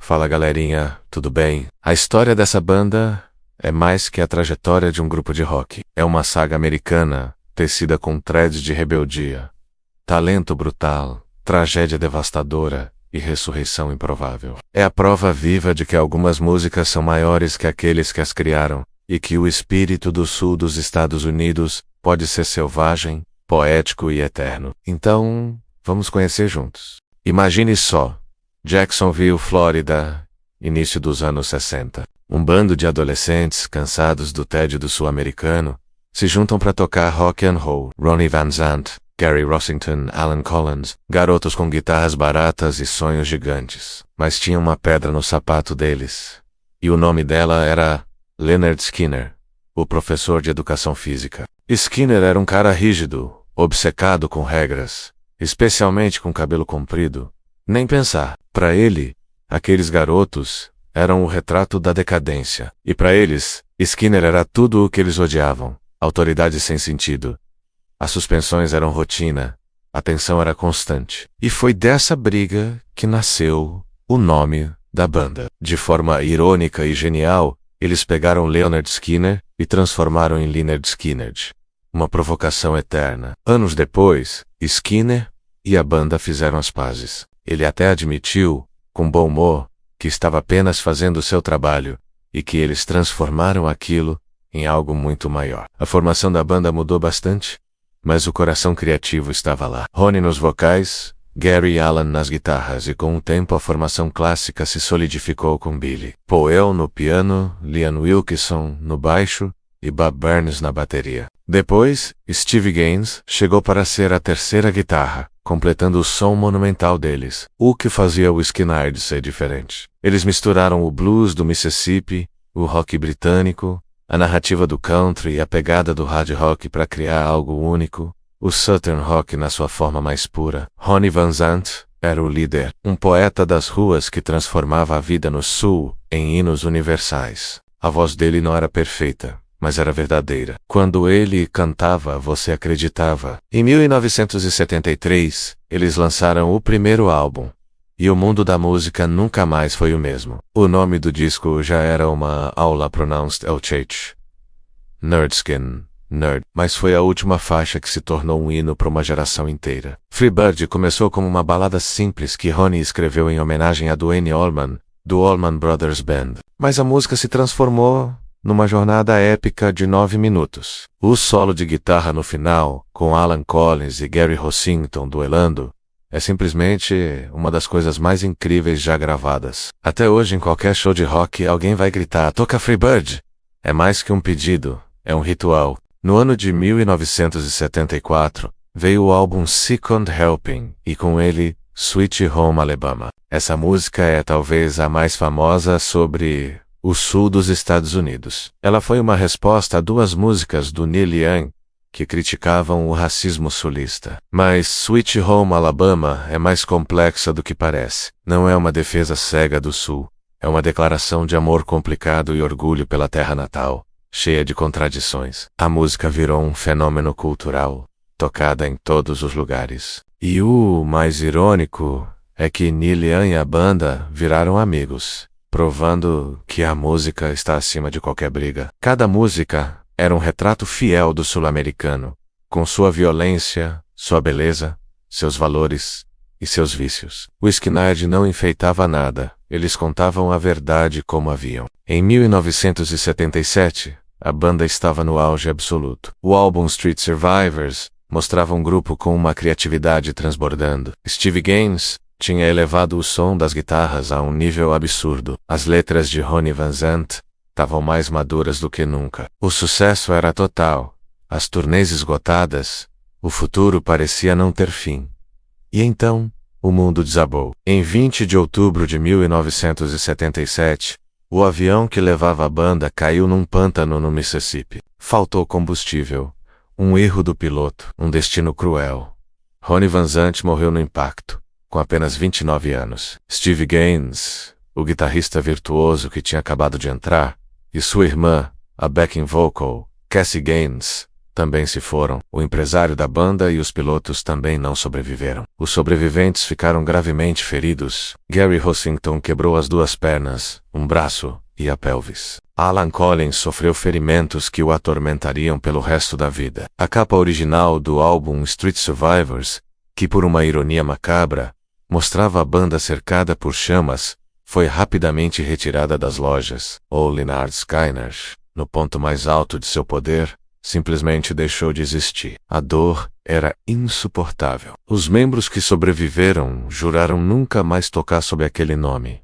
Fala galerinha, tudo bem? A história dessa banda é mais que a trajetória de um grupo de rock. É uma saga americana, tecida com threads de rebeldia, talento brutal, tragédia devastadora e ressurreição improvável. É a prova viva de que algumas músicas são maiores que aqueles que as criaram, e que o espírito do sul dos Estados Unidos pode ser selvagem, poético e eterno. Então, vamos conhecer juntos. Imagine só, Jacksonville, Flórida, início dos anos 60. Um bando de adolescentes, cansados do tédio do sul-americano, se juntam para tocar rock and roll. Ronnie Van Zant, Gary Rossington, Alan Collins, garotos com guitarras baratas e sonhos gigantes. Mas tinha uma pedra no sapato deles. E o nome dela era Lynyrd Skynyrd, o professor de educação física. Skynyrd era um cara rígido, obcecado com regras, especialmente com cabelo comprido. Nem pensar. Para ele, aqueles garotos eram o retrato da decadência. E para eles, Skynyrd era tudo o que eles odiavam. Autoridade sem sentido. As suspensões eram rotina. A tensão era constante. E foi dessa briga que nasceu o nome da banda. De forma irônica e genial, eles pegaram Lynyrd Skynyrd e transformaram em Lynyrd Skynyrd. Uma provocação eterna. Anos depois, Skynyrd e a banda fizeram as pazes. Ele até admitiu, com bom humor, que estava apenas fazendo o seu trabalho, e que eles transformaram aquilo em algo muito maior. A formação da banda mudou bastante, mas o coração criativo estava lá. Ronnie nos vocais, Gary e Alan nas guitarras, e com o tempo a formação clássica se solidificou com Billy Powell no piano, Liam Wilkeson no baixo e Bob Burns na bateria. Depois, Steve Gaines chegou para ser a terceira guitarra, completando o som monumental deles, o que fazia o Skynyrd ser diferente. Eles misturaram o blues do Mississippi, o rock britânico, a narrativa do country e a pegada do hard rock para criar algo único, o southern rock na sua forma mais pura. Ronnie Van Zant era o líder, um poeta das ruas que transformava a vida no sul em hinos universais. A voz dele não era perfeita, mas era verdadeira. Quando ele cantava, você acreditava. Em 1973, eles lançaram o primeiro álbum, e o mundo da música nunca mais foi o mesmo. O nome do disco já era uma aula pronounced Elchach. Nerdskin, Nerd. Mas foi a última faixa que se tornou um hino para uma geração inteira. Freebird começou como uma balada simples que Ronnie escreveu em homenagem a Duane Allman, do Allman Brothers Band. Mas a música se transformou numa jornada épica de 9 minutos. O solo de guitarra no final, com Alan Collins e Gary Rossington duelando, é simplesmente uma das coisas mais incríveis já gravadas. Até hoje, em qualquer show de rock, alguém vai gritar, toca Freebird! É mais que um pedido, é um ritual. No ano de 1974, veio o álbum Second Helping, e com ele, Sweet Home Alabama. Essa música é talvez a mais famosa sobre o sul dos Estados Unidos. Ela foi uma resposta a duas músicas do Neil Young que criticavam o racismo sulista. Mas Sweet Home Alabama é mais complexa do que parece. Não é uma defesa cega do sul. É uma declaração de amor complicado e orgulho pela terra natal, cheia de contradições. A música virou um fenômeno cultural, tocada em todos os lugares. E o mais irônico é que Neil Young e a banda viraram amigos, provando que a música está acima de qualquer briga. Cada música era um retrato fiel do sul-americano, com sua violência, sua beleza, seus valores e seus vícios. O Skynyrd não enfeitava nada, eles contavam a verdade como a viam. Em 1977, a banda estava no auge absoluto. O álbum Street Survivors mostrava um grupo com uma criatividade transbordando. Steve Gaines tinha elevado o som das guitarras a um nível absurdo. As letras de Ronnie Van Zant estavam mais maduras do que nunca. O sucesso era total. As turnês esgotadas, o futuro parecia não ter fim. E então, o mundo desabou. Em 20 de outubro de 1977, o avião que levava a banda caiu num pântano no Mississippi. Faltou combustível. Um erro do piloto. Um destino cruel. Ronnie Van Zant morreu no impacto, com apenas 29 anos. Steve Gaines, o guitarrista virtuoso que tinha acabado de entrar, e sua irmã, a backing vocal, Cassie Gaines, também se foram. O empresário da banda e os pilotos também não sobreviveram. Os sobreviventes ficaram gravemente feridos. Gary Rossington quebrou as 2 pernas, um braço e a pelvis. Alan Collins sofreu ferimentos que o atormentariam pelo resto da vida. A capa original do álbum Street Survivors, que por uma ironia macabra, mostrava a banda cercada por chamas, foi rapidamente retirada das lojas. O Lynyrd Skynyrd, no ponto mais alto de seu poder, simplesmente deixou de existir. A dor era insuportável. Os membros que sobreviveram juraram nunca mais tocar sob aquele nome.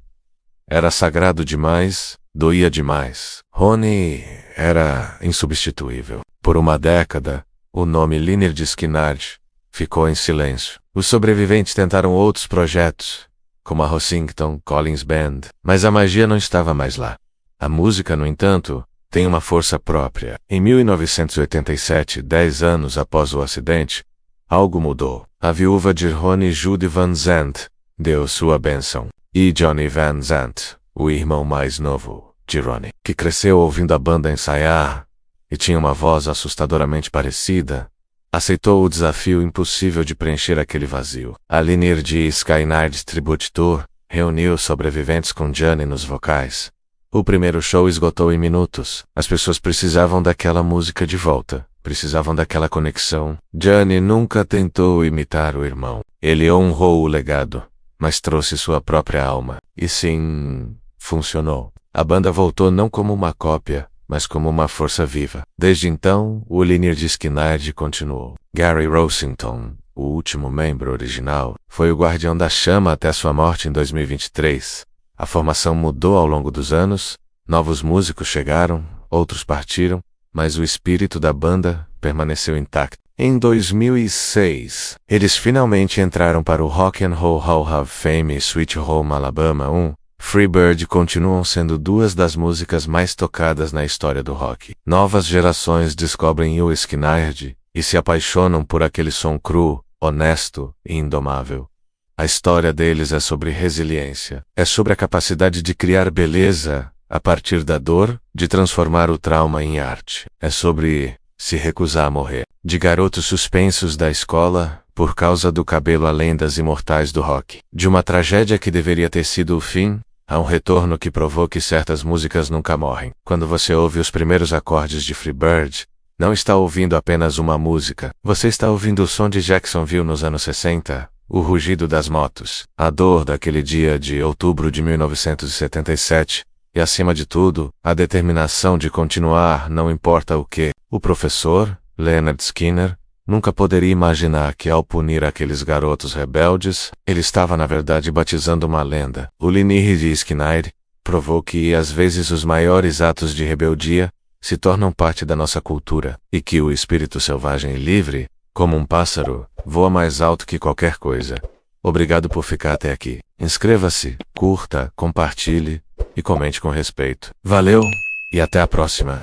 Era sagrado demais, doía demais. Ronnie era insubstituível. Por uma década, o nome Lynyrd Skynyrd ficou em silêncio. Os sobreviventes tentaram outros projetos, como a Rossington Collins Band, mas a magia não estava mais lá. A música, no entanto, tem uma força própria. Em 1987, 10 anos após o acidente, algo mudou. A viúva de Ronnie, Judy Van Zandt, deu sua bênção. E Johnny Van Zandt, o irmão mais novo de Ronnie, que cresceu ouvindo a banda ensaiar e tinha uma voz assustadoramente parecida, aceitou o desafio impossível de preencher aquele vazio. A Lynyrd Skynyrd Tribute Tour reuniu sobreviventes com Johnny nos vocais. O primeiro show esgotou em minutos. As pessoas precisavam daquela música de volta. Precisavam daquela conexão. Johnny nunca tentou imitar o irmão. Ele honrou o legado, mas trouxe sua própria alma. E sim, funcionou. A banda voltou não como uma cópia, mas como uma força viva. Desde então, o Lynyrd Skynyrd continuou. Gary Rossington, o último membro original, foi o guardião da chama até sua morte em 2023. A formação mudou ao longo dos anos, novos músicos chegaram, outros partiram, mas o espírito da banda permaneceu intacto. Em 2006, eles finalmente entraram para o Rock and Roll Hall of Fame e Sweet Home Alabama 1. Free Bird continuam sendo 2 das músicas mais tocadas na história do rock. Novas gerações descobrem o Skynyrd e se apaixonam por aquele som cru, honesto e indomável. A história deles é sobre resiliência. É sobre a capacidade de criar beleza a partir da dor, de transformar o trauma em arte. É sobre se recusar a morrer. De garotos suspensos da escola por causa do cabelo a lendas imortais do rock. De uma tragédia que deveria ter sido o fim, há um retorno que provou que certas músicas nunca morrem. Quando você ouve os primeiros acordes de Free Bird, não está ouvindo apenas uma música. Você está ouvindo o som de Jacksonville nos anos 60, o rugido das motos, a dor daquele dia de outubro de 1977, e acima de tudo, a determinação de continuar não importa o que. O professor, Lynyrd Skynyrd, nunca poderia imaginar que ao punir aqueles garotos rebeldes, ele estava na verdade batizando uma lenda. O Lynyrd Skynyrd provou que às vezes os maiores atos de rebeldia se tornam parte da nossa cultura, e que o espírito selvagem e livre, como um pássaro, voa mais alto que qualquer coisa. Obrigado por ficar até aqui. Inscreva-se, curta, compartilhe e comente com respeito. Valeu e até a próxima.